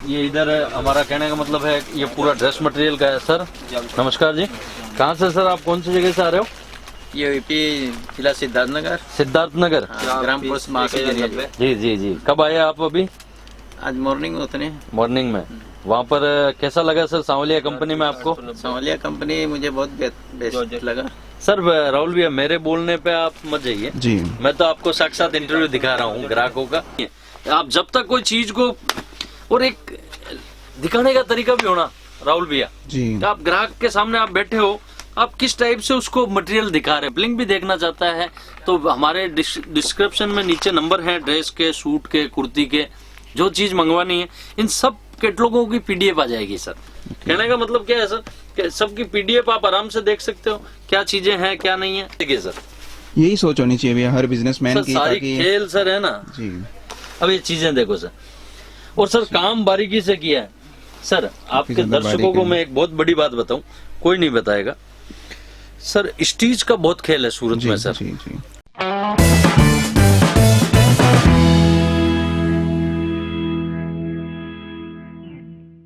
ये इधर हमारा कहने का मतलब है ये पूरा ड्रेस मटेरियल का है। सर नमस्कार जी, कहाँ से सर, आप कौन सी जगह से आ रहे हो? ये यूपी जिला सिद्धार्थनगर। सिद्धार्थनगर ग्राम पोस्ट माँ के जरिए। जी जी जी। कब आए आप? अभी आज मॉर्निंग में उतरे। मॉर्निंग में। वहाँ पर कैसा लगा सर सांवलिया कंपनी में आपको? सांवलिया कंपनी मुझे बहुत बेस्ट लगा। सर राहुल भैया, मेरे बोलने पे आप मत जाइए जी, मैं तो आपको साक्षात इंटरव्यू दिखा रहा हूँ ग्राहकों का। आप जब तक कोई चीज को और एक दिखाने का तरीका भी होना राहुल भैया जी, आप ग्राहक के सामने आप बैठे हो, आप किस टाइप से उसको मटेरियल दिखा रहे हैं। लिंक भी देखना चाहता है तो हमारे डिस्क्रिप्शन में नीचे नंबर है, ड्रेस के, सूट के, कुर्ती के, जो चीज मंगवानी है इन सब कैटलॉगों की पीडीएफ आ जाएगी सर। कहने का मतलब क्या है सर कि सबकी पीडीएफ आप आराम से देख सकते हो, क्या चीजें हैं क्या नहीं है। देखिए सर, यही सोच होनी चाहिए भैया हर बिजनेसमैन की, सारी ताकि खेल सर है ना जी। अब ये चीजें देखो सर, और सर काम बारीकी से किया है सर। आपके ज्यादा दर्शकों बारीकी को है। मैं एक बहुत बड़ी बात बताऊं, कोई नहीं बताएगा सर, स्टीच का बहुत खेल है सूरत में सर। जी जी।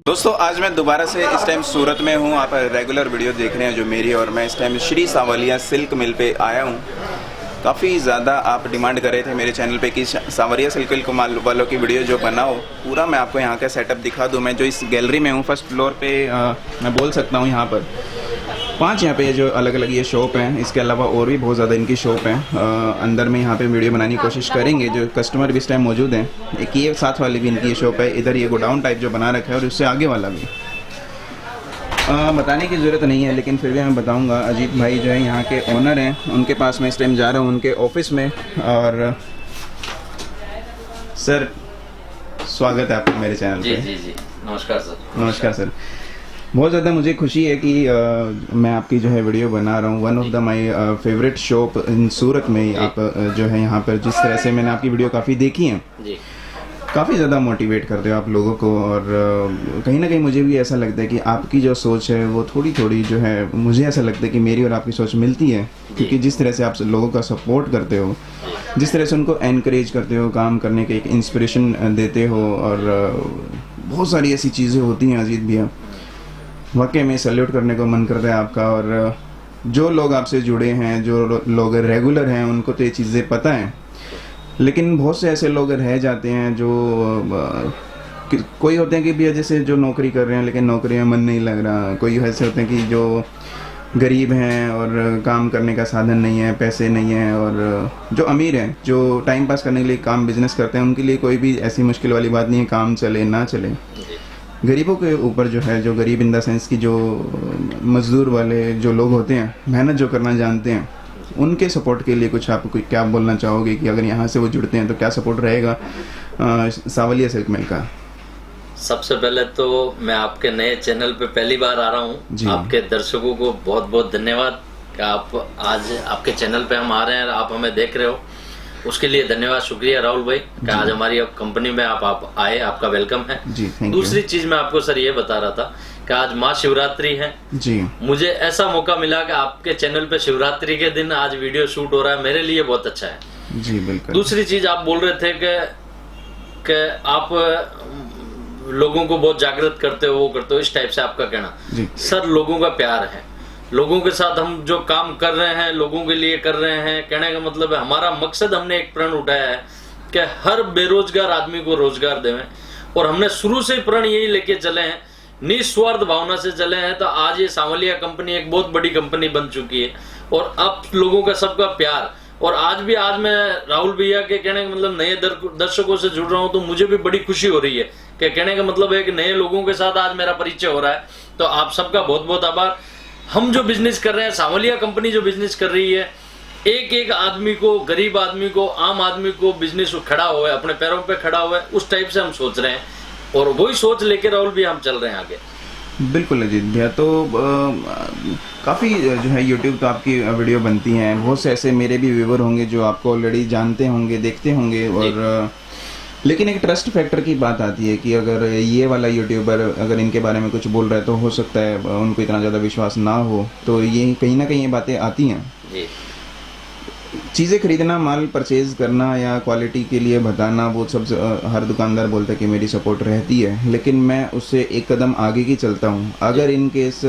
दोस्तों आज मैं दोबारा से इस टाइम सूरत में हूँ। आप रेगुलर वीडियो देख रहे हैं जो मेरी, और मैं इस टाइम श्री सांवलिया सिल्क मिल पे आया हूँ। काफ़ी ज़्यादा आप डिमांड कर रहे थे मेरे चैनल पे कि सांवलिया सिल्क वालों की वीडियो जो बनाओ, पूरा मैं आपको यहाँ का सेटअप दिखा दूँ। मैं जो इस गैलरी में हूँ फर्स्ट फ्लोर पे, मैं बोल सकता हूँ यहाँ पर 5 यहाँ पे जो अलग अलग ये शॉप हैं, इसके अलावा और भी बहुत ज़्यादा इनकी शॉप हैं। अंदर में यहाँ पे वीडियो बनाने की कोशिश करेंगे, जो कस्टमर भी इस टाइम मौजूद हैं। एक ये साथ वाली भी इनकी ये शॉप है, इधर ये गोडाउन टाइप जो बना रखा है, और उससे आगे वाला भी बताने की ज़रूरत नहीं है, लेकिन फिर भी मैं बताऊंगा। अजीत भाई जो है यहाँ के ओनर हैं, उनके पास मैं इस टाइम जा रहा हूँ, उनके ऑफिस में। और सर स्वागत है आपका मेरे चैनल पे। जी जी, नमस्कार सर। नमस्कार सर। बहुत ज़्यादा मुझे खुशी है कि मैं आपकी जो है वीडियो बना रहा हूँ। One of the my favourite shop in Surat में आप जो है यहाँ पर जिस तरह से मैंने आपकी वीडियो काफ़ी देखी है, काफ़ी ज़्यादा मोटिवेट करते हो आप लोगों को। और कहीं ना कहीं मुझे भी ऐसा लगता है कि आपकी जो सोच है वो थोड़ी थोड़ी जो है, मुझे ऐसा लगता है कि मेरी और आपकी सोच मिलती है। क्योंकि जिस तरह से आप लोगों का सपोर्ट करते हो, जिस तरह से उनको एनकरेज करते हो, काम करने के एक इंस्पिरेशन देते हो, और बहुत सारी ऐसी चीज़ें होती हैं अजीत भैया, वाकई में सैल्यूट करने को मन करता है आपका। और जो लोग आपसे जुड़े हैं, जो लोग रेगुलर हैं, उनको तो ये चीज़ें पता हैं, लेकिन बहुत से ऐसे लोग रह जाते हैं जो कोई होते हैं कि भैया जैसे जो नौकरी कर रहे हैं लेकिन नौकरी में मन नहीं लग रहा। कोई ऐसे होते हैं कि जो गरीब हैं और काम करने का साधन नहीं है, पैसे नहीं हैं। और जो अमीर हैं, जो टाइम पास करने के लिए काम बिजनेस करते हैं, उनके लिए कोई भी ऐसी मुश्किल वाली बात नहीं है, काम चले ना चले। गरीबों के ऊपर जो है, जो गरीब इन द सेंस की जो मजदूर वाले जो लोग होते हैं, मेहनत जो करना जानते हैं, उनके सपोर्ट के लिए कुछ आप क्या बोलना चाहोगे कि अगर यहाँ से वो जुड़ते हैं तो क्या सपोर्ट रहेगा सांवलिया सिल्क मिल का? सबसे पहले तो मैं आपके नए चैनल पे पहली बार आ रहा हूँ। आपके दर्शकों को बहुत बहुत धन्यवाद कि आप आज आपके चैनल पे हम आ रहे हैं, आप हमें देख रहे हो, उसके लिए धन्यवाद, शुक्रिया राहुल भाई कि आज हमारी कंपनी में आप आए, आपका वेलकम है जी। दूसरी चीज मैं आपको सर ये बता रहा था कि आज महाशिवरात्रि है जी। मुझे ऐसा मौका मिला कि आपके चैनल पे शिवरात्रि के दिन आज वीडियो शूट हो रहा है, मेरे लिए बहुत अच्छा है जी। बिल्कुल। दूसरी चीज आप बोल रहे थे कि आप लोगों को बहुत जागृत करते हो, वो करते हो, इस टाइप से आपका कहना जी। सर लोगों का प्यार है, लोगों के साथ हम जो काम कर रहे हैं लोगों के लिए कर रहे हैं। कहने का मतलब है हमारा मकसद, हमने एक प्रण उठाया है कि हर बेरोजगार आदमी को रोजगार देवें, और हमने शुरू से प्रण यही लेके चले हैं, निस्वार्थ भावना से चले हैं। तो आज ये सांवलिया कंपनी एक बहुत बड़ी कंपनी बन चुकी है, और अब लोगों का सबका प्यार। और आज मैं राहुल भैया के कहने का मतलब नए दर्शकों से जुड़ रहा हूं, तो मुझे भी बड़ी खुशी हो रही है कि कहने का मतलब है कि नए लोगों के साथ आज मेरा परिचय हो रहा है। तो आप सबका बहुत बहुत आभार। हम जो बिजनेस कर रहे हैं, सांवलिया कंपनी जो बिजनेस कर रही है, एक एक आदमी को, गरीब आदमी को, आम आदमी को बिजनेस खड़ा हुआ है, अपने पैरों पे खड़ा हुआ है, उस टाइप से हम सोच रहे हैं, और वही सोच लेके राहुल भी हम चल रहे हैं आगे। बिल्कुल अजीत भैया। तो काफ़ी जो है यूट्यूब तो आपकी वीडियो बनती हैं, बहुत से ऐसे मेरे भी व्यूवर होंगे जो आपको ऑलरेडी जानते होंगे, देखते होंगे। और लेकिन एक ट्रस्ट फैक्टर की बात आती है कि अगर ये वाला यूट्यूबर अगर इनके बारे में कुछ बोल रहा है तो हो सकता है उनको इतना ज़्यादा विश्वास ना हो, तो ये कहीं ना कहीं ये बातें आती हैं। चीज़ें खरीदना, माल परचेज करना या क्वालिटी के लिए बताना, वो सब हर दुकानदार बोलता है कि मेरी सपोर्ट रहती है, लेकिन मैं उससे एक कदम आगे की चलता हूँ। अगर इन केस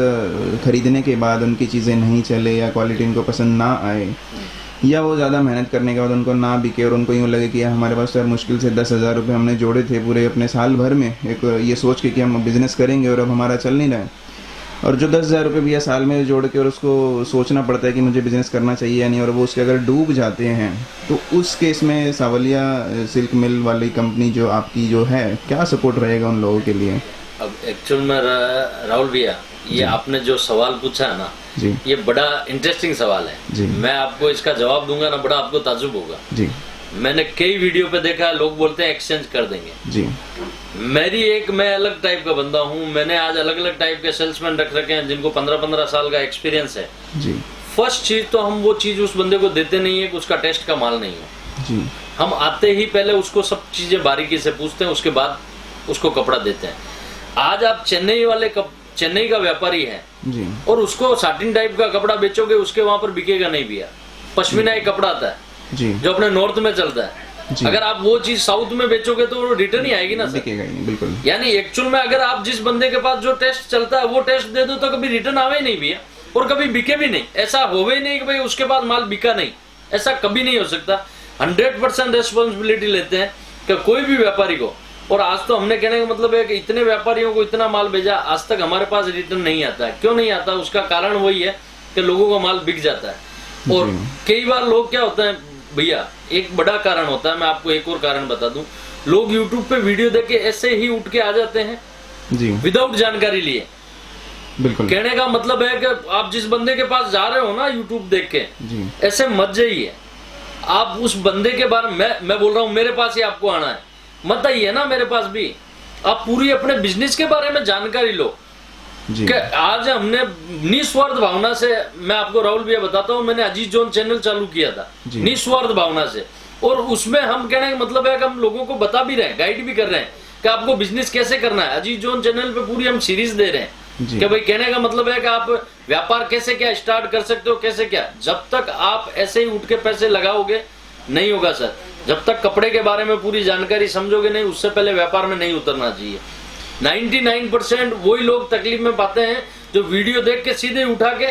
ख़रीदने के बाद उनकी चीज़ें नहीं चले या क्वालिटी उनको पसंद ना आए या वो ज़्यादा मेहनत करने के बाद उनको ना बिके और उनको यूँ लगे कि हमारे पास यार मुश्किल से 10,000 रुपये हमने जोड़े थे पूरे अपने साल भर में, एक ये सोच के कि हम बिज़नेस करेंगे और अब हमारा चल नहीं रहा है, और जो 10,000 रुपये भी साल में जोड़ के और उसको सोचना पड़ता है कि मुझे बिज़नेस करना चाहिए या नहीं, और वो उसके अगर डूब जाते हैं, तो उस केस में सावलिया सिल्क मिल वाली कंपनी जो आपकी जो है, क्या सपोर्ट रहेगा उन लोगों के लिए? अब एक्चुअल में राहुल भैया, ये आपने जो सवाल पूछा है ना जी, ये बड़ा इंटरेस्टिंग सवाल है जी। मैं आपको इसका जवाब दूंगा ना, बड़ा आपको ताजुब होगा जी मैंने कई वीडियो पे देखा है, लोग बोलते हैं एक्सचेंज कर देंगे। जी मैं अलग टाइप का बंदा हूँ। मैंने आज अलग अलग टाइप के सेल्समैन रख रखे हैं जिनको 15-15 साल का एक्सपीरियंस है जी फर्स्ट चीज तो हम वो चीज उस बंदे को देते नहीं है कि उसका टेस्ट का माल नहीं हो जी। हम आते ही पहले उसको सब चीजें बारीकी से पूछते हैं, उसके बाद उसको कपड़ा देते हैं। आज आप चेन्नई का व्यापारी है जी और उसको साटिन टाइप का कपड़ा बेचोगे, उसके वहां पर बिकेगा नहीं भैया। पश्मीना एक कपड़ा आता है जी जो अपने नॉर्थ में चलता है, जी। अगर आप वो चीज साउथ में बेचोगे तो रिटर्न ही आएगी ना सर। बिकेगा ही नहीं, बिल्कुल। यानी एक्चुअल में अगर आप जिस बंदे के पास जो टेस्ट चलता है वो टेस्ट दे दो तो कभी रिटर्न आवे ही नहीं भैया, और कभी बिके भी नहीं। ऐसा होवे ही नहीं कि भाई उसके बाद माल बिका नहीं, ऐसा कभी नहीं हो सकता। 100% रेस्पॉन्सिबिलिटी लेते हैं कि कोई भी व्यापारी को। और आज तो हमने कहने का मतलब है कि इतने व्यापारियों को इतना माल भेजा, आज तक हमारे पास रिटर्न नहीं आता है। क्यों नहीं आता? उसका कारण वही है कि लोगों का माल बिक जाता है। और कई बार लोग क्या होता है भैया, एक बड़ा कारण होता है, मैं आपको एक और कारण बता दूं, लोग YouTube पे वीडियो देख के ऐसे ही उठ के आ जाते हैं जी, विदाउट जानकारी लिए। बिल्कुल। कहने का मतलब है कि आप जिस बंदे के पास जा रहे हो ना YouTube देख के, जी ऐसे मत जाइए। आप उस बंदे के बारे में, मैं बोल रहा हूँ मेरे पास ही आपको आना है, मत आइए ना मेरे पास भी। आप पूरी अपने बिजनेस के बारे में जानकारी लो जी कि आज हमने निस्वार्थ भावना से, मैं आपको राहुल भैया बताता हूँ, मैंने अजीज जोन चैनल चालू किया था निस्वार्थ भावना से। और उसमें हम कहने का मतलब है कि हम लोगों को बता भी रहे हैं, गाइड भी कर रहे हैं कि आपको बिजनेस कैसे करना है। अजीज जोन चैनल पे पूरी हम सीरीज दे रहे हैं कि भाई कहने का मतलब है कि आप व्यापार कैसे क्या स्टार्ट कर सकते हो, कैसे क्या। जब तक आप ऐसे ही उठ के पैसे लगाओगे नहीं होगा सर। जब तक कपड़े के बारे में पूरी जानकारी समझोगे नहीं, उससे पहले व्यापार में नहीं उतरना चाहिए। 99% वही लोग तकलीफ में पाते हैं जो वीडियो देख के सीधे उठा के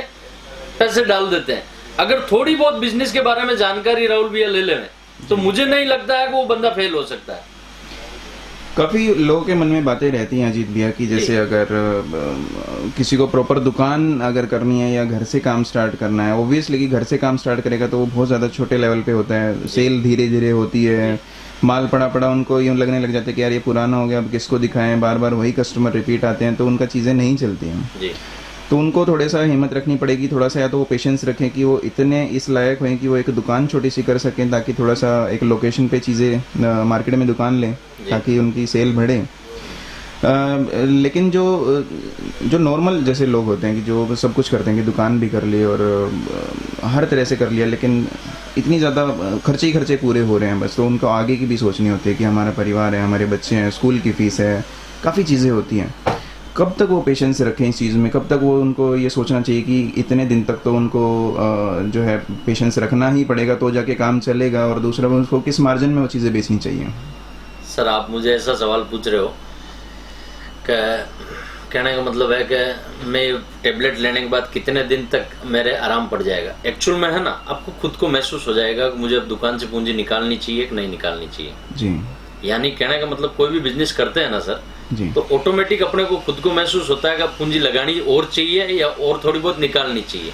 पैसे डाल देते हैं। अगर थोड़ी बहुत बिजनेस के बारे में जानकारी राहुल भैया ले लें तो मुझे नहीं लगता है कि वो बंदा फेल हो सकता है। काफ़ी लोगों के मन में बातें रहती हैं अजीत भैया की, जैसे अगर किसी को प्रॉपर दुकान अगर करनी है या घर से काम स्टार्ट करना है, ओब्वियसली कि घर से काम स्टार्ट करेगा तो वो बहुत ज़्यादा छोटे लेवल पे होता है, सेल धीरे धीरे होती है, माल पड़ा पड़ा उनको यूँ लगने लग जाता है कि यार ये पुराना हो गया, अब किसको दिखाएं, बार बार वही कस्टमर रिपीट आते हैं, तो उनका चीज़ें नहीं चलती हैं जी। तो उनको थोड़ा सा हिम्मत रखनी पड़ेगी, थोड़ा सा या तो वो पेशेंस रखें कि वो इतने इस लायक हों कि वो एक दुकान छोटी सी कर सकें, ताकि थोड़ा सा एक लोकेशन पे चीज़ें मार्केट में दुकान लें ताकि उनकी सेल बढ़े। लेकिन जो नॉर्मल जैसे लोग होते हैं कि जो सब कुछ करते हैं कि दुकान भी कर ली और हर तरह से कर लिया, लेकिन इतनी ज़्यादा खर्चे ही खर्चे पूरे हो रहे हैं बस, तो उनको आगे की भी सोचनी होती है कि हमारा परिवार है, हमारे बच्चे हैं, स्कूल की फ़ीस है, काफ़ी चीज़ें होती हैं। कब तक वो पेशेंस रखें इस चीज़ में, कब तक वो उनको ये सोचना चाहिए कि इतने दिन तक तो उनको जो है पेशेंस रखना ही पड़ेगा तो जाके काम चलेगा, और दूसरा उनको किस मार्जिन में वो चीज़ें बेचनी चाहिए? सर आप मुझे ऐसा सवाल पूछ रहे हो कि कहने का मतलब है कि मैं टेबलेट लेने के बाद कितने दिन तक मेरे आराम पड़ जाएगा। एक्चुअल में है ना, आपको खुद को महसूस हो जाएगा कि मुझे अब दुकान से पूंजी निकालनी चाहिए कि नहीं निकालनी चाहिए जी। यानी कहने का मतलब कोई भी बिजनेस करते हैं ना सर जी, तो ऑटोमेटिक अपने को खुद को महसूस होता है कि पूंजी लगानी और चाहिए या और थोड़ी बहुत निकालनी चाहिए।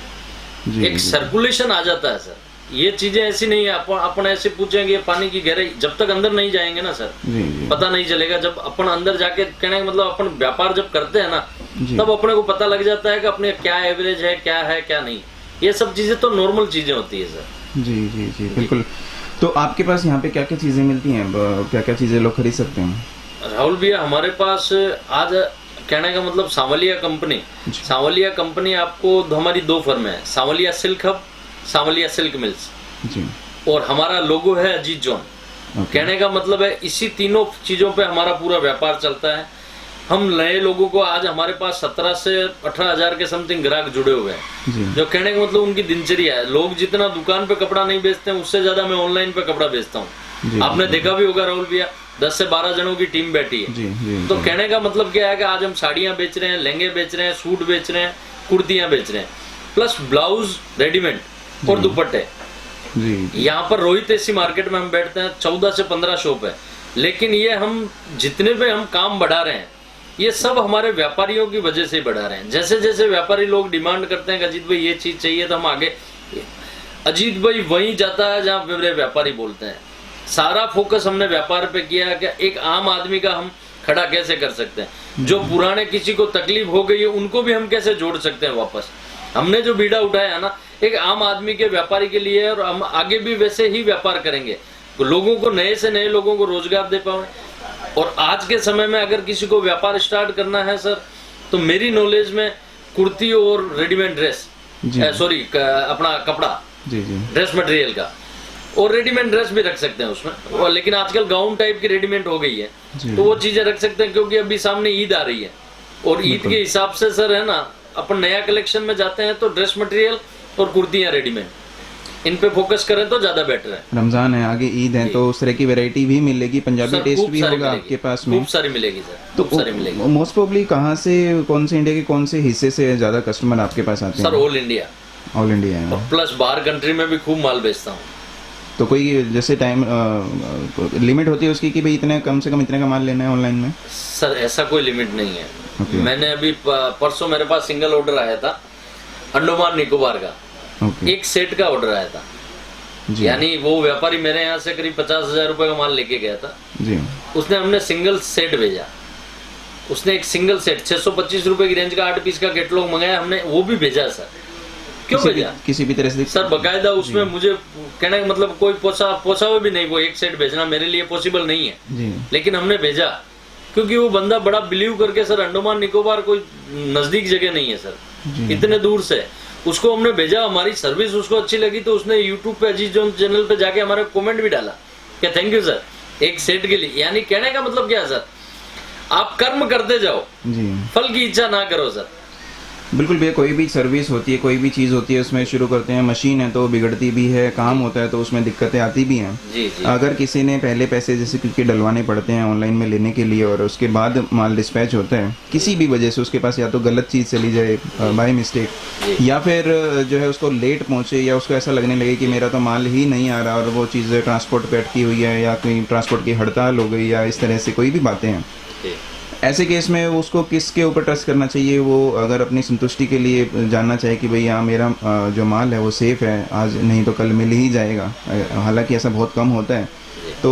जी, एक सर्कुलेशन आ जाता है सर। ये चीजें ऐसी नहीं है अपन ऐसे पूछेंगे पानी की गहराई, जब तक अंदर नहीं जाएंगे ना सर जी, जी, पता नहीं चलेगा। जब अपन अंदर जाके कहने का मतलब अपन व्यापार जब करते हैं ना जी। तब अपने को पता लग जाता है कि अपने क्या एवरेज है क्या नहीं। ये सब चीजें तो नॉर्मल चीजें होती है सर। जी जी जी बिल्कुल। तो आपके पास यहाँ पे क्या क्या चीज़ें मिलती हैं, क्या क्या चीज़ें लोग खरीद सकते हैं? राहुल भैया हमारे पास आज कहने का मतलब सांवलिया कंपनी आपको हमारी 2 फर्म है, Sanwaliya silk hub, Sanwaliya silk mills ji, और हमारा लोगो है अजीज जोन। कहने का मतलब है इसी तीनों चीजों पे हमारा पूरा व्यापार चलता है। हम नए लोगों को आज हमारे पास 17 से 18 हजार के समथिंग ग्राहक जुड़े हुए हैं, जी जो कहने का मतलब उनकी दिनचर्या है। लोग जितना दुकान पे कपड़ा नहीं बेचते हैं, उससे ज्यादा मैं ऑनलाइन पे कपड़ा बेचता जी, हूँ। आपने देखा भी होगा राहुल भैया, 10 से 12 जनों की टीम बैठी है। जी जी तो कहने का मतलब क्या है कि आज हम साड़ियां बेच रहे हैं, लहंगे बेच रहे हैं, सूट बेच रहे हैं, कुर्तियां बेच रहे हैं, प्लस ब्लाउज रेडीमेड और दुपट्टे। जी यहाँ पर रोहित एसी मार्केट में हम बैठते हैं, 14 से 15 शॉप है। लेकिन ये हम जितने पे हम काम बढ़ा रहे हैं, ये सब हमारे व्यापारियों की वजह से ही बढ़ा रहे हैं। जैसे जैसे व्यापारी लोग डिमांड करते हैं कि अजीत भाई ये चीज चाहिए, तो हम आगे, अजीत भाई वहीं जाता है जहाँ मेरे व्यापारी बोलते हैं। सारा फोकस हमने व्यापार पे किया है कि एक आम आदमी का हम खड़ा कैसे कर सकते हैं, जो पुराने किसी को तकलीफ हो गई है उनको भी हम कैसे जोड़ सकते हैं वापस। हमने जो बीड़ा उठाया है ना, एक आम आदमी के व्यापारी के लिए है, और हम आगे भी वैसे ही व्यापार करेंगे, लोगों को नए से नए लोगों को रोजगार दे पाए। और आज के समय में अगर किसी को व्यापार स्टार्ट करना है सर, तो मेरी नॉलेज में कुर्ती और रेडीमेड ड्रेस, सॉरी अपना कपड़ा, जी जी ड्रेस मटेरियल का, और रेडीमेड ड्रेस भी रख सकते हैं उसमें। और लेकिन आजकल गाउन टाइप की रेडीमेड हो गई है, तो वो चीजें रख सकते हैं, क्योंकि अभी सामने ईद आ रही है। और ईद के हिसाब से सर है ना, अपन नया कलेक्शन में जाते हैं तो ड्रेस मटेरियल और कुर्तियां रेडीमेड, इन पे फोकस करें तो ज्यादा बेटर है। रमजान है, आगे ईद है, तो उस तरह की वैरायटी भी मिलेगी, पंजाबी टेस्ट भी होगा आपके पास में, खूब सारी मिलेगी सर, तो खूब सारी मिलेगी मोस्ट प्रोबेबली कहाँ से, कौन से इंडिया के कौन से हिस्से से ज्यादा कस्टमर आपके पास आते हैं? Sir all India, all India है। और प्लस बाहर कंट्री में भी खूब माल बेचता हूँ। तो कोई जैसे टाइम लिमिट होती है उसकी कि भाई इतने कम से कम इतने का माल लेना है ऑनलाइन में? सर ऐसा कोई लिमिट नहीं है। मैंने अभी परसों मेरे पास सिंगल ऑर्डर आया था अंडमान निकोबार का, एक सेट का ऑर्डर आया था। यानी वो व्यापारी मेरे यहाँ से करीब 50,000 रुपए का माल लेके गया था जी। उसने हमने सिंगल सेट भेजा, उसने एक सिंगल सेट 625 रुपए की रेंज का 8 पीस का कैटलॉग मंगाया, हमने वो भी भेजा सर। क्यों भेजा? किसी भी तरह से सर बकायदा उसमें मुझे कहने का मतलब कोई पोसा हुआ भी नहीं, वो एक सेट भेजना मेरे लिए पॉसिबल नहीं है जी। लेकिन हमने भेजा, क्योंकि वो बंदा बड़ा बिलीव करके, सर अंडमान निकोबार कोई नजदीक जगह नहीं है सर, इतने दूर से उसको हमने भेजा। हमारी सर्विस उसको अच्छी लगी तो उसने यूट्यूब पे अजीत जोन चैनल पे जाके हमारा कमेंट भी डाला क्या थैंक यू सर एक सेट के लिए। यानी कहने का मतलब क्या है सर, आप कर्म करते जाओ जी, फल की इच्छा ना करो सर। बिल्कुल भैया, कोई भी सर्विस होती है, कोई भी चीज़ होती है, उसमें शुरू करते हैं, मशीन है तो बिगड़ती भी है, काम होता है तो उसमें दिक्कतें आती भी हैं। जी जी। अगर किसी ने पहले पैसे जैसे क्योंकि डलवाने पड़ते हैं ऑनलाइन में लेने के लिए, और उसके बाद माल डिस्पैच होता है, किसी भी वजह से उसके पास या तो गलत चीज़ चली जाए बाय मिस्टेक, या फिर जो है उसको लेट पहुंचे, या उसको ऐसा लगने लगे कि मेरा तो माल ही नहीं आ रहा, और वो चीज़ ट्रांसपोर्ट पे अटकी हुई है, या कहीं ट्रांसपोर्ट की हड़ताल हो गई, या इस तरह से कोई भी बातें हैं, ऐसे केस में उसको किसके ऊपर ट्रस्ट करना चाहिए? वो अगर अपनी संतुष्टि के लिए जानना चाहे कि भाई हाँ मेरा जो माल है वो सेफ है, आज नहीं तो कल मिल ही जाएगा, हालांकि ऐसा बहुत कम होता है, तो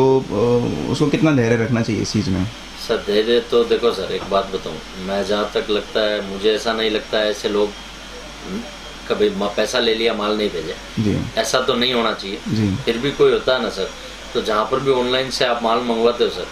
उसको कितना धैर्य रखना चाहिए इस चीज़ में? सर धैर्य तो देखो सर, एक बात बताऊं, मैं जहाँ तक लगता है, मुझे ऐसा नहीं लगता है ऐसे लोग कभी पैसा ले लिया माल नहीं भेजे जी, ऐसा तो नहीं होना चाहिए जी। फिर भी कोई होता है ना सर, तो जहाँ पर भी ऑनलाइन से आप माल मंगवाते हो सर,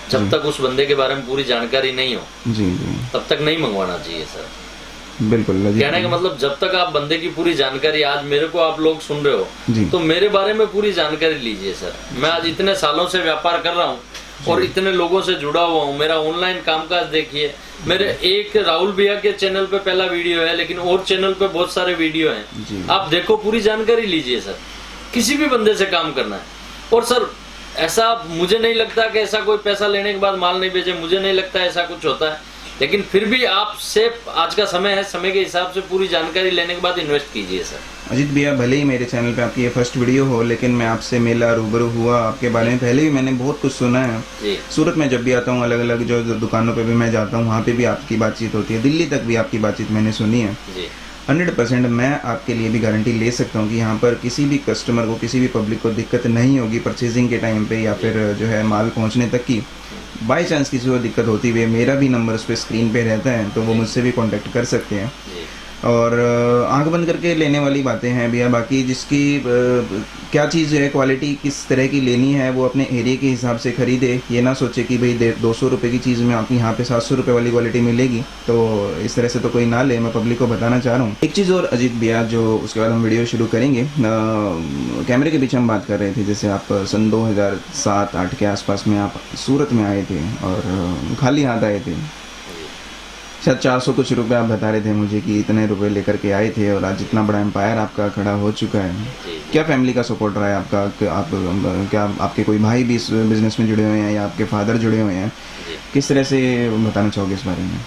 जब तक उस बंदे के बारे में पूरी जानकारी नहीं हो जी जी, तब तक नहीं मंगवाना चाहिए सर। बिल्कुल। कहने का मतलब जब तक आप बंदे की पूरी जानकारी, आज मेरे को आप लोग सुन रहे जी। हो तो मेरे बारे में पूरी जानकारी लीजिए सर। मैं आज इतने सालों से व्यापार कर रहा हूँ और इतने लोगों से जुड़ा हुआ हूँ, मेरा ऑनलाइन कामकाज देखिए, मेरे एक राहुल भैया के चैनल पे पहला वीडियो है, लेकिन और चैनल पे बहुत सारे वीडियो हैं, आप देखो, पूरी जानकारी लीजिए सर। किसी भी बंदे से काम करना है, और सर ऐसा मुझे नहीं लगता कि ऐसा कोई पैसा लेने के बाद माल नहीं भेजे, मुझे नहीं लगता ऐसा कुछ होता है, लेकिन फिर भी आप से आज का समय है, समय के हिसाब से पूरी जानकारी लेने के बाद इन्वेस्ट कीजिए सर। अजीत भैया, भले ही मेरे चैनल पे आपकी ये फर्स्ट वीडियो हो, लेकिन मैं आपसे मिला, रूबरू हुआ, आपके बारे में पहले भी मैंने बहुत कुछ सुना है जी। सूरत में जब भी आता हूँ, अलग अलग जो दुकानों पे भी मैं जाता हूँ, वहाँ पे भी आपकी बातचीत होती है, दिल्ली तक भी आपकी बातचीत मैंने सुनी है जी। 100% मैं आपके लिए भी गारंटी ले सकता हूँ कि यहाँ पर किसी भी कस्टमर को, किसी भी पब्लिक को दिक्कत नहीं होगी परचेजिंग के टाइम पे, या फिर जो है माल पहुँचने तक की। बाई चांस किसी को दिक्कत होती है, मेरा भी नंबर उस पर स्क्रीन पे रहता है, तो वो मुझसे भी कांटेक्ट कर सकते हैं। और आंख बंद करके लेने वाली बातें हैं भैया, बाकी जिसकी क्या चीज़ है, क्वालिटी किस तरह की लेनी है, वो अपने एरिया के हिसाब से खरीदे। ये ना सोचे कि भाई 200 रुपये की चीज़ में आपको यहाँ पे 700 रुपये वाली क्वालिटी मिलेगी, तो इस तरह से तो कोई ना ले। मैं पब्लिक को बताना चाह रहा हूँ एक चीज़ और अजीत भैया, जो उसके बाद हम वीडियो शुरू करेंगे। कैमरे के पीछे हम बात कर रहे थे, जैसे आप सन 2007-8 के आसपास में आप सूरत में आए थे और खाली हाथ आए थे, शायद 400 कुछ रुपए आप बता रहे थे मुझे कि इतने रुपए लेकर के आए थे और आज इतना बड़ा एम्पायर आपका खड़ा हो चुका है। क्या फैमिली का सपोर्ट रहा है आपका? क्या आपके कोई भाई भी इस बिजनेस में जुड़े हुए हैं या आपके फादर जुड़े हुए हैं? किस तरह से बताना चाहोगे इस बारे में?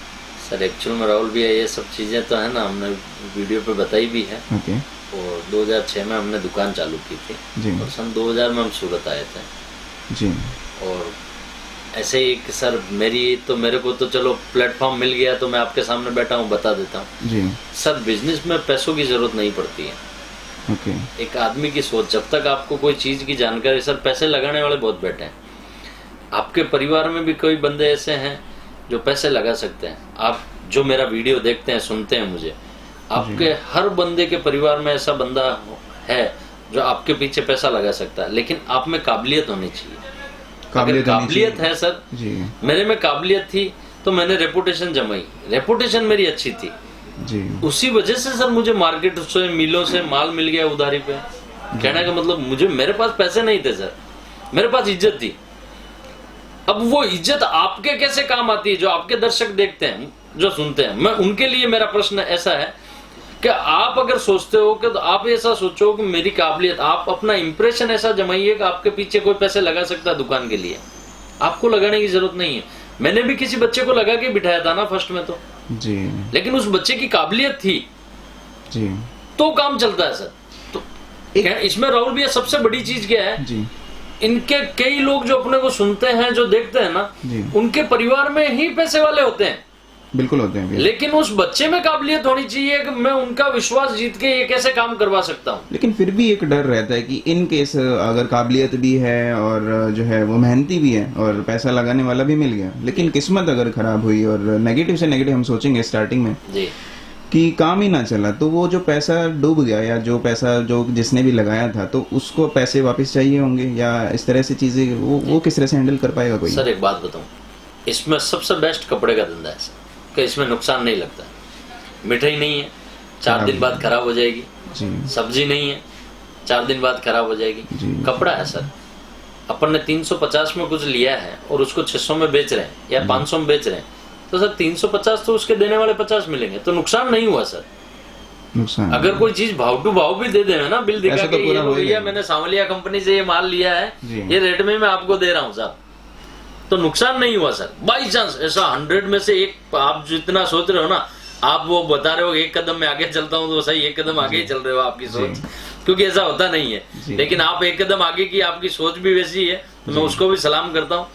सर एक्चुअल में राहुल भैया ये सब चीज़ें तो है ना, हमने वीडियो पे बताई भी है। ओके। और 2006 में हमने दुकान चालू की थी जी। और सन 2000 में हम सूरत आए थे जी। और ऐसे ही कि सर मेरे को तो चलो प्लेटफॉर्म मिल गया तो मैं आपके सामने बैठा हूँ, बता देता हूँ जी। सर बिजनेस में पैसों की जरूरत नहीं पड़ती है। ओके। एक आदमी की सोच, जब तक आपको कोई चीज की जानकारी, सर पैसे लगाने वाले बहुत बैठे हैं। आपके परिवार में भी कोई बंदे ऐसे हैं जो पैसे लगा सकते हैं। आप जो मेरा वीडियो देखते हैं, सुनते हैं मुझे, आपके हर बंदे के परिवार में ऐसा बंदा है जो आपके पीछे पैसा लगा सकता है, लेकिन आप में काबिलियत होनी चाहिए। काबिलियत है सर जी। मेरे में काबिलियत थी तो मैंने रेपुटेशन जमाई, रेपुटेशन मेरी अच्छी थी जी। उसी वजह से सर मुझे मार्केट से, मिलों से माल मिल गया उधारी पे। कहने का मतलब मेरे पास पैसे नहीं थे सर, मेरे पास इज्जत थी। अब वो इज्जत आपके कैसे काम आती है? जो आपके दर्शक देखते हैं, जो सुनते हैं, मैं उनके लिए मेरा प्रश्न ऐसा है कि आप अगर सोचते हो कि तो आप ऐसा सोचो कि मेरी काबिलियत, आप अपना इंप्रेशन ऐसा जमाइए कि आपके पीछे कोई पैसे लगा सकता है दुकान के लिए। आपको लगाने की जरूरत नहीं है। मैंने भी किसी बच्चे को लगा के बिठाया था ना फर्स्ट में तो जी, लेकिन उस बच्चे की काबिलियत थी जी, तो काम चलता है सर। तो इसमें राहुल भैया सबसे बड़ी चीज क्या है जी, इनके कई लोग जो अपने को सुनते हैं, जो देखते हैं ना, उनके परिवार में ही पैसे वाले होते हैं, बिल्कुल होते हैं। लेकिन उस बच्चे में काबिलियत होनी चाहिए कि मैं उनका विश्वास जीत के ये कैसे काम करवा सकता हूँ। लेकिन फिर भी एक डर रहता है कि इन केस अगर काबिलियत भी है और जो है वो मेहनती भी है और पैसा लगाने वाला भी मिल गया, लेकिन किस्मत अगर खराब हुई और नेगेटिव से नेगेटिव हम सोचेंगे स्टार्टिंग में जी कि काम ही ना चला, तो वो जो पैसा डूब गया या जो पैसा जो जिसने भी लगाया था तो उसको पैसे वापस चाहिए होंगे या इस तरह से चीजें वो किस तरह से हैंडल कर पाएगा कोई? सर एक बात बताऊं, इसमें सबसे बेस्ट कपड़े का धंधा है सर, कि इसमें नुकसान नहीं लगता। मिठाई नहीं है 4 दिन बाद खराब हो जाएगी जी। सब्जी नहीं है 4 दिन बाद खराब हो जाएगी जी। कपड़ा है सर, अपन ने 350 में कुछ लिया है और उसको 600 में बेच रहे हैं या 500 में बेच रहे हैं, तो सर 350 तो उसके देने वाले 50 मिलेंगे, तो नुकसान नहीं हुआ सर। नुकसान अगर कोई चीज भाव टू भाव भी दे दे ना, बिल दिखा के ये भैया मैंने सांवलिया कंपनी से ये माल लिया है, ये रेट में मैं आपको दे रहा हूँ साहब, तो नुकसान नहीं हुआ सर। बाई चांस ऐसा 100 में से एक, आप जितना सोच रहे हो ना, आप वो बता रहे हो एक कदम में आगे चलता हूँ, तो सही एक कदम आगे ही चल रहे हो, आपकी सोच, क्योंकि ऐसा होता नहीं है, लेकिन आप एक कदम आगे की आपकी सोच भी वैसी है, तो मैं उसको भी सलाम करता हूँ।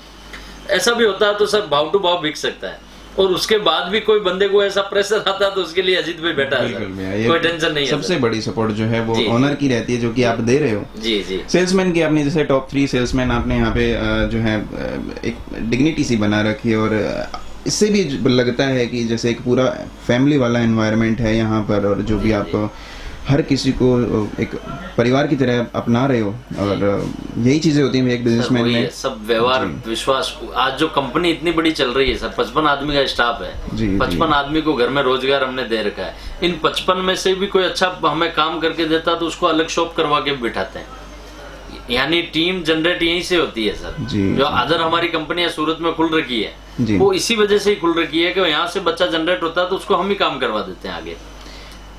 ऐसा भी होता है तो सर भाव टू भाव बिक सकता है, और उसके बाद भी कोई बंदे को ऐसा प्रेशर आता है तो उसके लिए अजीत भाई बैठा है सर, कोई टेंशन नहीं है। सबसे बड़ी सपोर्ट जो है वो ओनर की रहती है, जो कि आप दे रहे हो। जी जी। सेल्समैन की आपने जैसे टॉप 3 सेल्समैन आपने यहाँ पे जो है एक डिग्निटी सी बना रखी है, और इससे भी लगता है कि जैसे एक पूरा फैमिली वाला एनवायरनमेंट है यहाँ पर, और जो भी आप हर किसी को एक परिवार की तरह अपना रहे हो, और यही चीजें होती हैं एक बिजनेसमैन में, सब व्यवहार, विश्वास। आज जो कंपनी इतनी बड़ी चल रही है सर, 55 आदमी का स्टाफ है, 55 आदमी को घर में रोजगार हमने दे रखा है। इन 55 में से भी कोई अच्छा हमें काम करके देता तो उसको अलग शॉप करवा के बिठाते हैं, यानी टीम जनरेट यहीं से होती है सर। जो अदर हमारी कंपनियां सूरत में खुल रखी है वो इसी वजह से ही खुल रखी है कि यहाँ से बच्चा जनरेट होता है तो उसको हम ही काम करवा देते हैं आगे।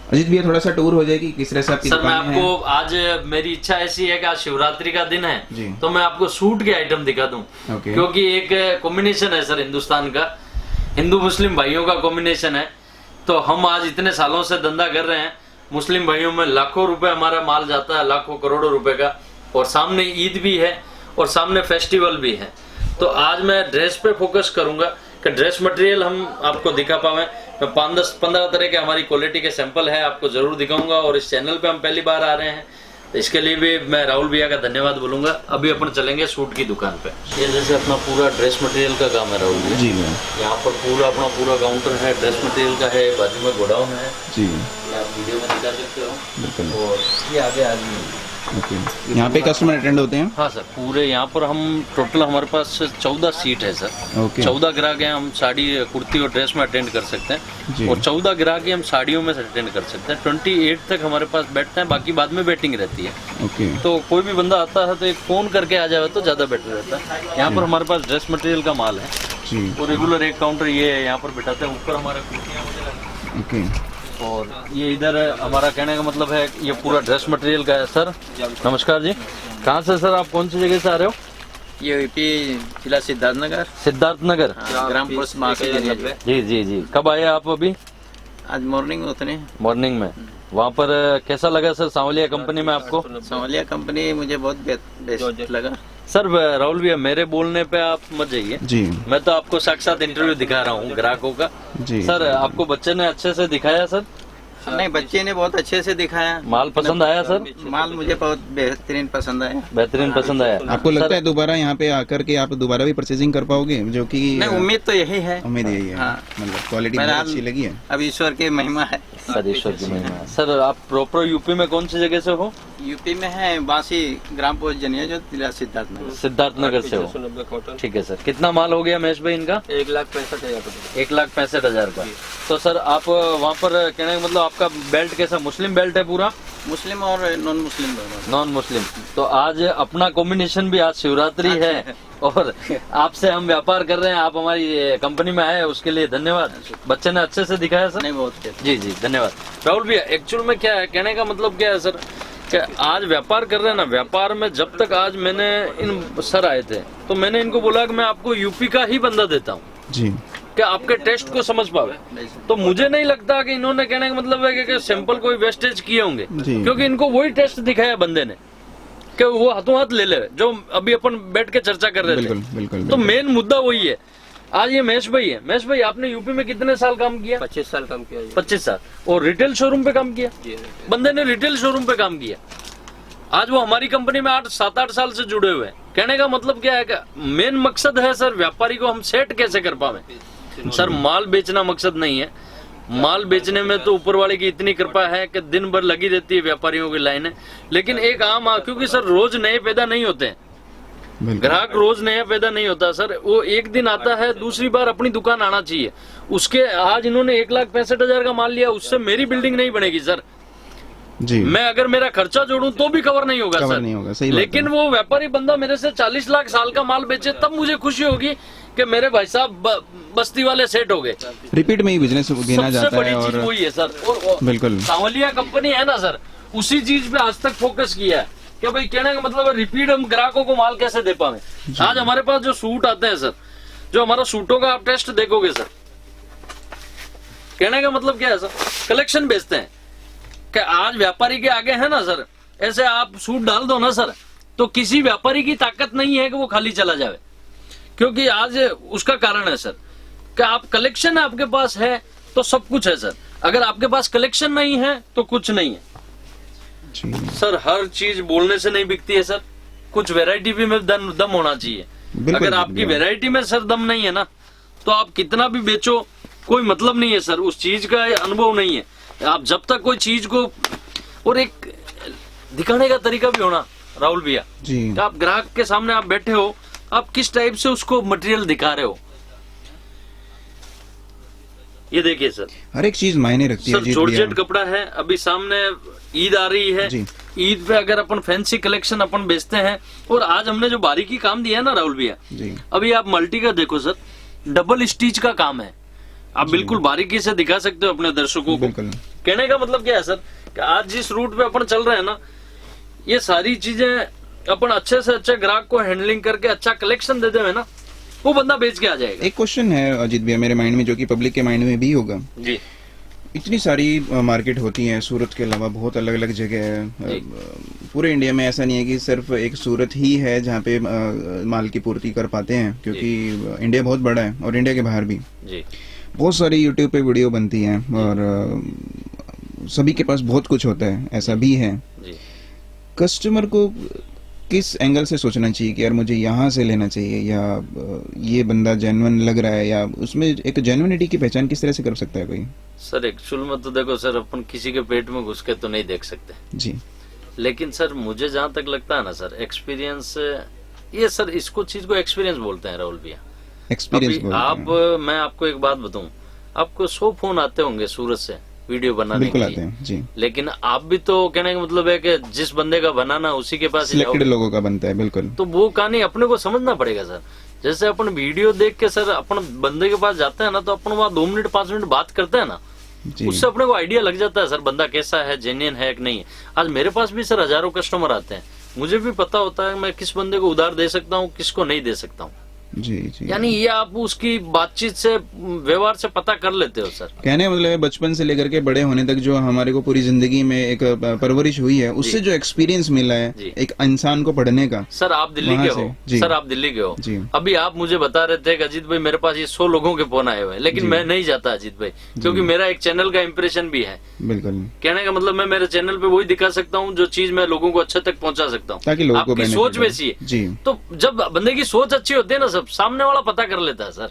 अजीत भैया थोड़ा सा टूर हो जाएगी किस तरह से आपकी सर? मैं आपको आज मेरी इच्छा ऐसी है कि आज शिवरात्रि का दिन है तो मैं आपको सूट के आइटम दिखा दूं, क्योंकि एक कॉम्बिनेशन है सर हिंदुस्तान का, हिंदू मुस्लिम भाइयों का कॉम्बिनेशन है। तो हम आज इतने सालों से धंधा कर रहे हैं, मुस्लिम भाइयों में लाखों रुपए हमारा माल जाता है, लाखों करोड़ों रुपए का, और सामने ईद भी है और सामने फेस्टिवल भी है। तो आज मैं ड्रेस पे फोकस करूंगा कि ड्रेस मटेरियल हम आपको दिखा पावे। मैं 5-10-15 तरह के हमारी क्वालिटी के सैंपल है आपको जरूर दिखाऊंगा, और इस चैनल पे हम पहली बार आ रहे हैं तो इसके लिए भी मैं राहुल भैया का धन्यवाद बोलूंगा। अभी अपन चलेंगे सूट की दुकान पे। ये जैसे अपना पूरा ड्रेस मटेरियल का काम है राहुल भैया जी, यहाँ पर पूरा काउंटर है, ड्रेस मटेरियल का है, बाजू में गोडाउन है जी, आप वीडियो में दिखा सकते हो, और ये आगे यहाँ पे कस्टमर अटेंड होते हैं। हाँ सर, पूरे यहाँ पर हम टोटल हमारे पास 14 सीट है सर। 14 ग्राहक हैं, हम साड़ी, कुर्ती और ड्रेस में अटेंड कर सकते हैं, और 14 ग्राहक हम साड़ियों में अटेंड कर सकते हैं। 28 तक हमारे पास बैठते हैं, बाकी बाद में वेटिंग रहती है। तो कोई भी बंदा आता है तो एक फोन करके आ जाए तो ज्यादा बेटर रहता है। यहाँ पर हमारे पास ड्रेस मटेरियल का माल है, जी वो रेगुलर एक काउंटर ये है, यहाँ पर बिठाते हैं, ऊपर हमारे कुर्सियाँ वगैरह। ओके। और ये इधर हमारा कहने का मतलब है ये पूरा ड्रेस मटेरियल का है। सर नमस्कार जी, कहाँ से सर, आप कौन सी जगह से आ रहे हो? ये यूपी जिला सिद्धार्थनगर, सिद्धार्थनगर, ग्राम पोस्ट महासिद्धि। जी जी जी। कब आए आप? अभी आज मॉर्निंग में उतरे। मॉर्निंग में। वहाँ पर कैसा लगा सर सांवलिया कंपनी में आपको? सांवलिया कंपनी मुझे बहुत बेस्ट लगा। सर राहुल भैया, मेरे बोलने पे आप मत जाइए जी मैं तो आपको साक्षात इंटरव्यू दिखा रहा हूँ ग्राहकों का। जी। सर आपको बच्चे ने अच्छे से दिखाया सर? नहीं, बच्चे ने बहुत अच्छे से दिखाया। माल पसंद आया सर? माल मुझे बहुत बेहतरीन पसंद आया। बेहतरीन पसंद आया। आपको लगता है दोबारा यहाँ पे आकर के आप दोबारा भी परचेजिंग कर पाओगे? जो कि नहीं, उम्मीद तो यही है। उम्मीद यही है। हाँ। मतलब क्वालिटी मेरा बहुत अच्छी लगी है। अब ईश्वर की महिमा है। सर ईश्वर की महिमा है। सर आप प्रॉपर यूपी में कौन सी जगह से हो? यूपी में है बासी, ग्राम पोस्ट जनिया, जो जिला सिद्धार्थनगर। सिद्धार्थनगर से हो? ठीक है सर। कितना माल हो गया महेश भाई इनका? 1,65,000। 1,65,000 का। तो सर आप वहाँ पर कहने का मतलब आपका बेल्ट कैसा, मुस्लिम बेल्ट है पूरा? मुस्लिम और नॉन मुस्लिम दोनों। Non Muslim. तो आज अपना कॉम्बिनेशन भी, आज शिवरात्रि है और आपसे हम व्यापार कर रहे हैं, आप हमारी कंपनी में आए उसके लिए धन्यवाद। बच्चे ने अच्छे से दिखाया सर? नहीं, बहुत जी जी धन्यवाद। राहुल भैया एक्चुअल में क्या है, कहने का मतलब क्या है सर, कि आज व्यापार कर रहे हैं ना, व्यापार में जब तक आज मैंने इन सर आए थे तो मैंने इनको बोला कि मैं आपको यूपी का ही बंदा देता हूँ जी कि आपके टेस्ट को समझ पावे। तो मुझे नहीं लगता कि इन्होंने, कहने का मतलब है कि सैंपल कोई वेस्टेज किए होंगे, जी। क्योंकि इनको वही टेस्ट दिखाया बंदे ने कि वो हाथों हाथ ले ले, जो अभी अपन बैठ के चर्चा कर रहे थे। बिल्कुल बिल्कुल। तो मेन मुद्दा वही है। आज ये महेश भाई है। महेश भाई आपने यूपी में कितने साल काम किया? 25 साल काम किया। 25 साल। और रिटेल शोरूम पे काम किया? बंदे ने रिटेल शोरूम पे काम किया। आज वो हमारी कंपनी में 7-8 साल से जुड़े हुए हैं। कहने का मतलब क्या है कि मेन मकसद है सर, व्यापारी को हम सेट कैसे कर पावे। सर माल बेचना मकसद नहीं है, माल बेचने में तो ऊपर वाले की इतनी कृपा है कि दिन भर लगी रहती है व्यापारियों की लाइनें। लेकिन एक आम, क्योंकि सर रोज नए पैदा नहीं होते हैं, ग्राहक रोज नया पैदा नहीं होता सर, वो एक दिन आता है, दूसरी बार अपनी दुकान आना चाहिए उसके। आज इन्होंने 1,65,000 का माल लिया, उससे मेरी बिल्डिंग नहीं बनेगी सर जी। मैं अगर मेरा खर्चा जोड़ूं तो भी कवर नहीं होगा सर। नहीं होगा, सही बात लेकिन वो व्यापारी बंदा मेरे से 40 लाख साल का माल बेचे, तब मुझे खुशी होगी कि मेरे भाई साहब बस्ती वाले सेट हो गए। रिपीट में ही बिजनेस गिना जाता बड़ी है। चीज और वही है सर। और बिल्कुल सांवलिया कंपनी है ना सर, उसी चीज पे आज तक फोकस किया है कि भाई कहने का मतलब है रिपीट हम ग्राहकों को माल कैसे दे पावे। आज हमारे पास जो सूट आते हैं सर, जो हमारा सूटों का आप टेस्ट देखोगे सर, कहने का मतलब क्या है सर, कलेक्शन बेचते हैं कि आज व्यापारी के आगे है ना सर, ऐसे आप सूट डाल दो ना सर, तो किसी व्यापारी की ताकत नहीं है कि वो खाली चला जाए। क्योंकि आज उसका कारण है सर कि आप कलेक्शन आपके पास है तो सब कुछ है सर, अगर आपके पास कलेक्शन नहीं है तो कुछ नहीं है जी। सर। हर चीज बोलने से नहीं बिकती है सर, कुछ वैरायटी भी में दम होना चाहिए। अगर आपकी वैरायटी में सर दम नहीं है ना, तो आप कितना भी बेचो कोई मतलब नहीं है सर, उस चीज का अनुभव नहीं है। आप जब तक कोई चीज को, और एक दिखाने का तरीका भी होना राहुल भैया जी। आप ग्राहक के सामने आप बैठे हो, आप किस टाइप से उसको मटेरियल दिखा रहे हो, ये देखिए सर। हर एक चीज मायने रखती है सर जॉर्जेट कपड़ा है, अभी सामने ईद आ रही है, ईद पे अगर अपन फैंसी कलेक्शन अपन बेचते हैं, और आज हमने जो बारीकी काम दिया है ना राहुल भैया, अभी आप मल्टी का देखो सर, डबल स्टिच का काम है, आप बिल्कुल बारीकी से दिखा सकते हो अपने दर्शकों को। कहने का मतलब क्या है सर कि आज जिस रूट पे अपन चल रहे हैं ना, ये सारी चीजें अपन अच्छे से अच्छे ग्राहक को हैंडलिंग करके अच्छा कलेक्शन देते हुए ना, वो बंदा बेच के आ जाएगा। एक क्वेश्चन है अजीत भैया मेरे माइंड में, जो कि पब्लिक के माइंड में भी होगा जी। इतनी सारी मार्केट होती है, सूरत के अलावा बहुत अलग अलग जगह है पूरे इंडिया में। ऐसा नहीं है कि सिर्फ एक सूरत ही है जहाँ पे माल की पूर्ति कर पाते हैं, क्योंकि इंडिया बहुत बड़ा है और इंडिया के बाहर भी जी बहुत सारी यूट्यूब पे वीडियो बनती हैं, और सभी के पास बहुत कुछ होता है, ऐसा भी है। कस्टमर को किस एंगल से सोचना चाहिए कि यार मुझे यहाँ से लेना चाहिए, या ये बंदा जेन्युइन लग रहा है, या उसमें एक जेन्युइनिटी की पहचान किस तरह से कर सकता है कोई? सर एक्चुअल में तो देखो सर, अपन किसी के पेट में घुस के तो नहीं देख सकते जी, लेकिन सर मुझे जहाँ तक लगता है ना सर, एक्सपीरियंस, ये सर इसको चीज को एक्सपीरियंस बोलते हैं राहुल भैया। एक्सपीरियंस आप, मैं आपको एक बात बताऊं, आपको 100 फोन आते होंगे सूरत से वीडियो बनाने के लिए, आते हैं जी। लेकिन आप भी तो कहने का मतलब है कि जिस बंदे का बनाना उसी के पास सिलेक्टेड लोगों का बनता है, बिल्कुल। तो वो कहानी अपने को समझना पड़ेगा सर जैसे अपन वीडियो देख के सर अपन बंदे के पास जाते हैं ना, तो अपन वहाँ 2 मिनट 5 मिनट बात करते हैं ना, उससे अपने को आइडिया लग जाता है सर बंदा कैसा है, जेन्युइन है कि नहीं है। आज मेरे पास भी सर हजारों कस्टमर आते हैं, मुझे भी पता होता है मैं किस बंदे को उधार दे सकता हूँ, किसको नहीं दे सकता हूँ। जी जी, यानी ये आप उसकी बातचीत से, व्यवहार से पता कर लेते हो सर। कहने का मतलब है बचपन से लेकर के बड़े होने तक जो हमारे को पूरी जिंदगी में एक परवरिश हुई है, उससे जो एक्सपीरियंस मिला है एक इंसान को पढ़ने का। सर आप दिल्ली के हो, सर आप दिल्ली के हो, अभी आप मुझे बता रहे थे कि अजीत भाई मेरे पास ये 100 लोगों के फोन आए हुए हैं, लेकिन मैं नहीं जाता अजीत भाई, क्योंकि मेरा एक चैनल का इंप्रेशन भी है। बिल्कुल, कहने का मतलब मैं मेरे चैनल पे वही दिखा सकता हूँ जो चीज मैं लोगों को अच्छा तक पहुंचा सकता हूँ, ताकि लोगों को आपकी सोच वैसी है। तो जब बंदे की सोच अच्छी होती है ना, सब सामने वाला पता कर लेता है सर।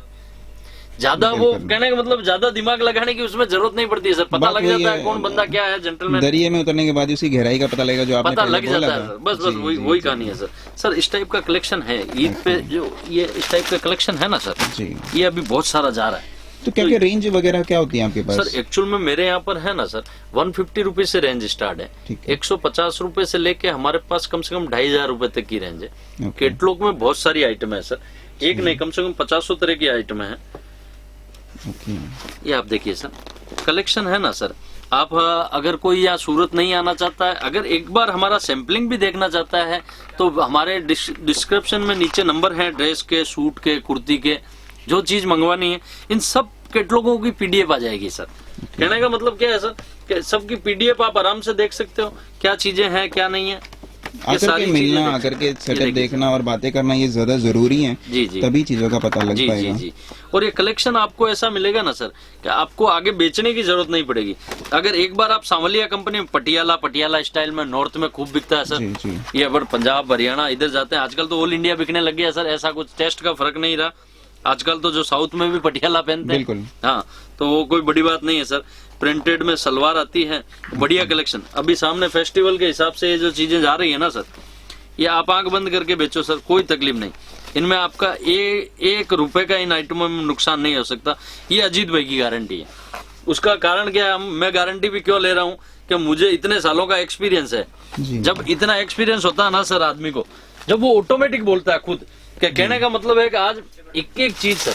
ज्यादा वो कहने का मतलब ज्यादा दिमाग लगाने की उसमें जरूरत नहीं पड़ती है सर, पता लग जाता है कौन बंदा क्या है, जेंटलमैन। दरिये में उतरने के बाद उसकी गहराई का पता लगेगा, जो आपने पता लग बोला जाता है। बस वही कहानी है सर। सर इस टाइप का कलेक्शन है ईद पे, जो ये इस टाइप का कलेक्शन है ना सर जी, ये अभी बहुत सारा जा रहा है। तो क्या क्या रेंज वगैरह क्या होती है आपके पास? सर एक्चुअल में मेरे यहाँ पर है ना सर 150 रुपीज से रेंज स्टार्ट है, 150 रुपए से लेके हमारे पास कम से कम 2500 रुपए तक की रेंज है। कैटलॉग में बहुत सारी आइटम है सर, एक नहीं कम से कम 50 तरह की आइटम है। ये आप देखिए सर, कलेक्शन है ना सर। आप अगर कोई यहाँ सूरत नहीं आना चाहता है, अगर एक बार हमारा सैंपलिंग भी देखना चाहता है, तो हमारे डिस्क्रिप्शन में नीचे नंबर है, ड्रेस के, सूट के, कुर्ती के, जो चीज मंगवानी है इन सब कैटलॉगों की पीडीएफ आ जाएगी सर। कहने का मतलब क्या है सर कि सबकी पीडीएफ आप आराम से देख सकते हो, क्या चीजें हैं क्या नहीं है। आकर के मिलना, आकर के सेटअप देखना और बातें करना ये ज्यादा जरूरी है। जी, तभी चीजों का पता लग पाएगा। जी। और ये कलेक्शन आपको ऐसा मिलेगा ना सर कि आपको आगे बेचने की जरूरत नहीं पड़ेगी। अगर एक बार आप सांवलिया कंपनी में पटियाला स्टाइल में नॉर्थ में खूब बिकता है सर, ये अगर पंजाब हरियाणा इधर जाते हैं, आजकल तो ऑल इंडिया बिकने लग गया सर, ऐसा कुछ टेस्ट का फर्क नहीं रहा। आजकल तो जो साउथ में भी पटियाला पहनते हैं, बिल्कुल हाँ, तो वो कोई बड़ी बात नहीं है सर। प्रिंटेड में सलवार आती है, बढ़िया कलेक्शन। अभी सामने फेस्टिवल के हिसाब से ये जो चीजें जा रही है ना सर, ये आप आंख बंद करके बेचो सर, कोई तकलीफ नहीं। इनमें आपका 1 रुपए का इन आइटमों में नुकसान नहीं हो सकता। ये अजीत भाई की गारंटी है। उसका कारण क्या है, मैं गारंटी भी क्यों ले रहा हूँ कि मुझे इतने सालों का एक्सपीरियंस है। जब इतना एक्सपीरियंस होता है ना सर आदमी को, जब वो ऑटोमेटिक बोलता है खुद, क्या कहने का मतलब है कि आज एक चीज सर,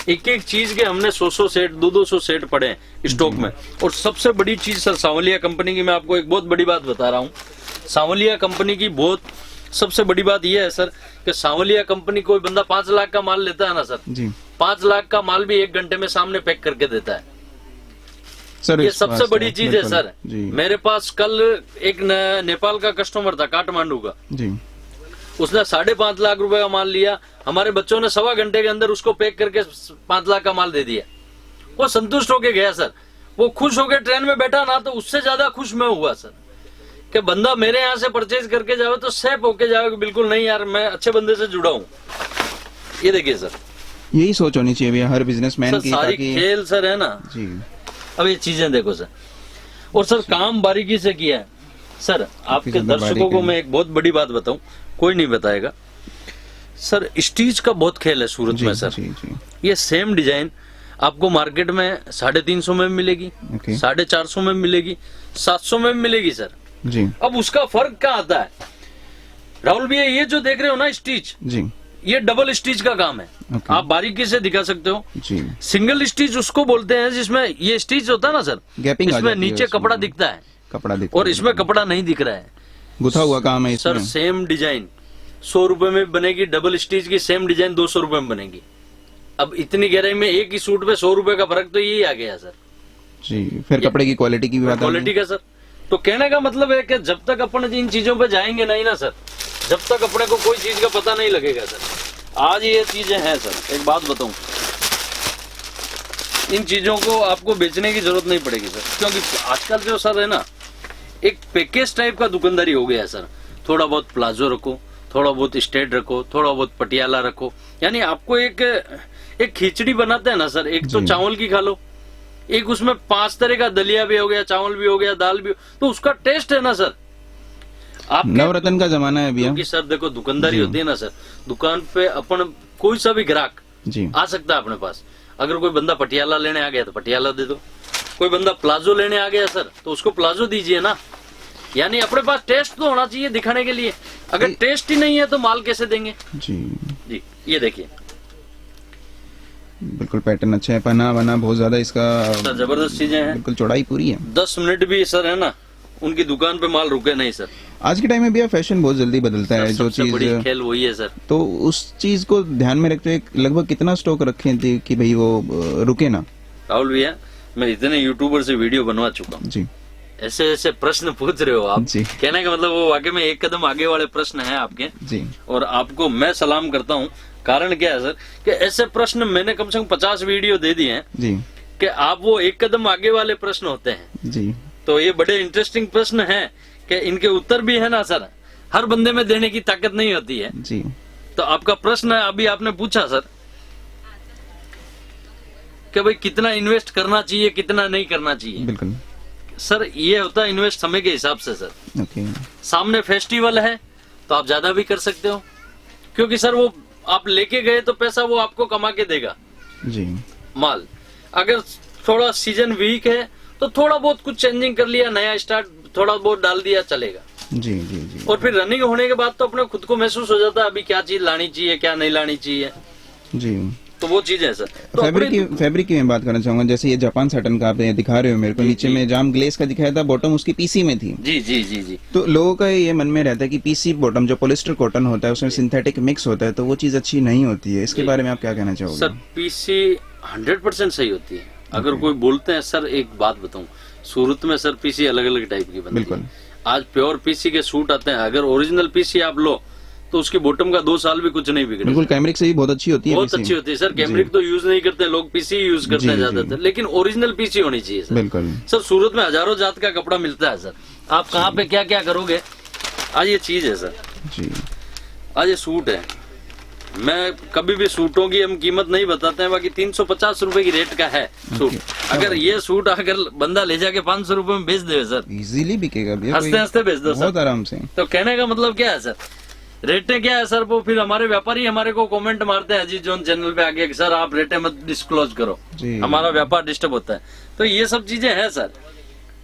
एक चीज के हमने 100 सेट 200 सेट पड़े हैं स्टॉक में। और सबसे बड़ी चीज सर सांवलिया कंपनी की, मैं आपको एक बहुत बड़ी बात बता रहा हूँ। सांवलिया कंपनी की बहुत सबसे बड़ी बात यह है सर कि सांवलिया कंपनी, कोई बंदा 5 लाख का माल लेता है ना सर जी, 5 लाख का माल भी 1 घंटे में सामने पैक करके देता है सर। ये सबसे बड़ी चीज है सर। मेरे पास कल एक नेपाल का कस्टमर था, काठमांडू का जी, उसने 5.5 लाख रुपए का माल लिया, हमारे बच्चों ने 1.25 घंटे के अंदर उसको पैक करके 5 लाख का माल दे दिया। वो संतुष्ट होके गया सर, वो खुश होके ट्रेन में बैठा ना, तो उससे ज्यादा खुश मैं हुआ सर कि बंदा मेरे यहाँ से परचेज करके जाओ तो सेफ होके जाओ कि बिल्कुल नहीं यार मैं अच्छे बंदे से जुड़ा हूँ। ये देखिए सर, यही सोच होनी चाहिए हर बिजनेसमैन की, सारी खेल सर है ना जी। अब ये चीजें देखो सर, और सर काम बारीकी से किया है सर। आपके दर्शकों को मैं एक बहुत बड़ी बात बताऊं, कोई नहीं बताएगा सर, स्टीच का बहुत खेल है सूरत में सर। ये सेम डिजाइन आपको मार्केट में 350 में मिलेगी, 450 में मिलेगी, 700 में मिलेगी सर जी। अब उसका फर्क क्या आता है राहुल भैया, ये जो देख रहे हो ना स्टीच जी, ये डबल स्टिच का काम है। आप बारीकी से दिखा सकते हो जी। सिंगल स्टिच उसको बोलते हैं जिसमें ये स्टिच होता है ना सर, इसमें नीचे कपड़ा दिखता है, और इसमें कपड़ा नहीं दिख रहा है, गुथा हुआ काम है सर। सेम डिजाइन 100 रुपए में बनेगी, डबल स्टिच की सेम डिजाइन 200 रुपए में बनेगी। अब इतनी गहराई में एक ही सूट पे 100 रुपए का फर्क तो यही आ गया सर जी। फिर कपड़े की क्वालिटी की भी बात, क्वालिटी का सर। तो कहने का मतलब है कि जब तक अपन इन चीजों पे जाएंगे नहीं ना सर, जब तक अपने को कोई चीज का पता नहीं लगेगा सर। आज ये चीजें हैं सर, एक बात बताऊं, इन चीजों को आपको बेचने की जरूरत नहीं पड़ेगी सर, क्योंकि आजकल जो सर है ना, एक पैकेज टाइप का दुकानदारी हो गया है सर। थोड़ा बहुत प्लाजो रखो, थोड़ा बहुत स्ट्रेट रखो, थोड़ा बहुत पटियाला रखो, यानी आपको एक खिचड़ी बनाते हैं ना सर, एक तो चावल की खा लो, एक उसमें 5 तरह का दलिया भी हो गया, चावल भी हो गया, दाल भी हो, तो उसका टेस्ट है ना सर। आप नवरत्न का जमाना है भैया, क्योंकि सर देखो दुकानदारी होती है ना सर, दुकान पे अपन कोई सा भी ग्राहक आ सकता है अपने पास। अगर कोई बंदा पटियाला लेने आ गया तो पटियाला दे दो, कोई बंदा प्लाजो लेने आ गया सर तो उसको प्लाजो दीजिए ना। यानी अपने पास टेस्ट तो होना चाहिए दिखाने के लिए, अगर टेस्ट ही नहीं है तो माल कैसे देंगे जी। ये देखिए बिल्कुल पैटर्न अच्छा है, पना वना बहुत ज्यादा इसका सर जबरदस्त चीजें हैं। बिल्कुल चौड़ाई पूरी है। 10 मिनट भी सर है ना उनकी दुकान पे माल रुके नहीं सर। आज के टाइम में भी फैशन बहुत जल्दी बदलता है, जो सबसे बड़ी चीज खेल वही है सर। तो उस चीज को ध्यान में रखते हुए लगभग कितना स्टॉक रखे थे कि भाई वो रुके ना? राहुल भैया मैं इतने यूट्यूबर से वीडियो बनवा चुका हूँ, जी ऐसे ऐसे प्रश्न पूछ रहे हो आप, जी। कहने का मतलब वो वाकई में एक कदम आगे वाले प्रश्न हैं आपके, जी और आपको मैं सलाम करता हूँ। कारण क्या है सर कि ऐसे प्रश्न मैंने कम से कम 50 वीडियो दे दिए हैं जी कि आप वो एक कदम आगे वाले प्रश्न होते हैं। जी तो ये बड़े इंटरेस्टिंग प्रश्न हैं कि इनके उत्तर भी है ना सर हर बंदे में देने की ताकत नहीं होती है। जी तो आपका प्रश्न अभी आपने पूछा सर कि भाई कितना इन्वेस्ट करना चाहिए कितना नहीं करना चाहिए। बिल्कुल सर ये होता है इन्वेस्ट समय के हिसाब से सर। ओके सामने फेस्टिवल है तो आप ज्यादा भी कर सकते हो, क्योंकि सर वो आप लेके गए तो पैसा वो आपको कमा के देगा जी माल। अगर थोड़ा सीजन वीक है तो थोड़ा बहुत कुछ चेंजिंग कर लिया, नया स्टार्ट थोड़ा बहुत डाल दिया, चलेगा। जी जी जी और फिर रनिंग होने के बाद तो अपने खुद को महसूस हो जाता है अभी क्या चीज लानी चाहिए क्या नहीं लानी चाहिए, जी। तो वो चीज है सर। तो फैब्रिक की मैं बात करना चाहूंगा, जैसे ये जापान साटन का आप दिखा रहे हो मेरे को, नीचे में जाम ग्लेस का दिखाया था, बॉटम उसकी पीसी में थी। जी जी जी जी। तो लोगों का ये मन में रहता है कि पीसी बॉटम जो पॉलिस्टर कॉटन होता है उसमें सिंथेटिक मिक्स होता है तो वो चीज अच्छी नहीं होती है, इसके बारे में आप क्या कहना चाहोगे? सर पीसी 100% सही होती है। अगर कोई बोलते हैं सर एक बात बताऊं, सूरत में सर पीसी अलग अलग टाइप की बनती बिल्कुल। है। आज प्योर पीसी के सूट आते हैं, अगर ओरिजिनल पीसी आप लो तो उसकी बॉटम का 2 साल भी कुछ नहीं बिगड़ेगा। बिल्कुल कैमरिक से भी बहुत अच्छी होती है, बहुत अच्छी होती है सर। कैमरिक तो यूज नहीं करते लोग, पीसी यूज करते हैं ज्यादातर, लेकिन ओरिजिनल पीसी होनी चाहिए सर। बिल्कुल सर सूरत में हजारों जात का कपड़ा मिलता है सर, आप कहाँ पे क्या क्या करोगे। आज ये चीज है सर, जी। आज ये सूट है, मैं कभी भी सूटों की हम कीमत नहीं बताते हैं, बाकी 350 रुपए की रेट का है सूट। अगर ये सूट अगर बंदा ले जाके 500 रुपए में बेच दे सर, इजीली बिकेगा भैया, हंसते हंसते बेच दो सर, बहुत आराम से। तो कहने का मतलब क्या है सर, रेटें क्या है सर, वो फिर हमारे व्यापारी हमारे को कमेंट मारते हैं अजीत जोन चैनल पे आगे कि सर आप रेटें मत डिस्क्लोज करो, हमारा व्यापार डिस्टर्ब होता है। तो ये सब चीजें हैं सर।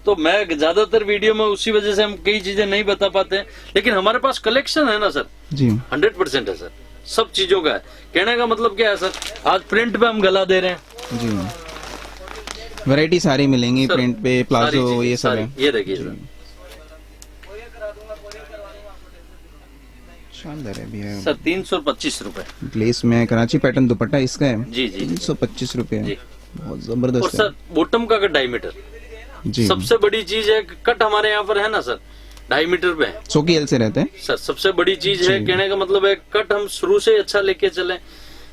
तो मैं ज्यादातर वीडियो में उसी वजह से हम कई चीजें नहीं बता पाते हैं, लेकिन हमारे पास कलेक्शन है ना सर जी 100% है सर, सब चीजों का है। कहने का मतलब क्या है सर, आज प्रिंट पे हम गला दे रहे हैं जी, वैरायटी सारी मिलेंगी सर, प्रिंट पे, प्लाजो, ये सब है। ये देखिए सर, शानदार है भैया सर 325 रुपए ग्लेस में कराची पैटर्न दुपट्टा इसका है। जी जी 325 रुपए, जी। बहुत और जबरदस्त है सर बॉटम का डायमीटर जी। सबसे बड़ी चीज है, कट हमारे यहाँ पर है ना सर 2.5 मीटर पे है 100 की एल से रहते हैं सर, सबसे बड़ी चीज है। कहने का मतलब है कट हम शुरू से अच्छा लेके चले।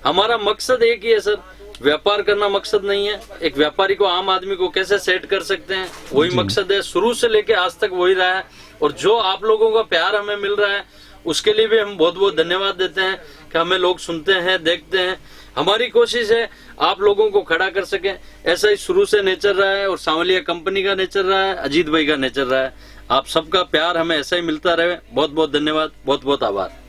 हमारा मकसद एक ही है सर, व्यापार करना मकसद नहीं है, एक व्यापारी को आम आदमी को कैसे सेट कर सकते हैं वही मकसद है, शुरू से लेके आज तक वही रहा है। और जो आप लोगों का प्यार हमें मिल रहा है उसके लिए भी हम बहुत बहुत धन्यवाद देते हैं कि हमें लोग सुनते हैं देखते हैं। हमारी कोशिश है आप लोगों को खड़ा कर सके, ऐसा ही शुरू से नेचर रहा है और सांवलिया कंपनी का नेचर रहा है, अजीत भाई का नेचर रहा है। आप सबका प्यार हमें ऐसा ही मिलता रहे। बहुत बहुत धन्यवाद, बहुत बहुत आभार।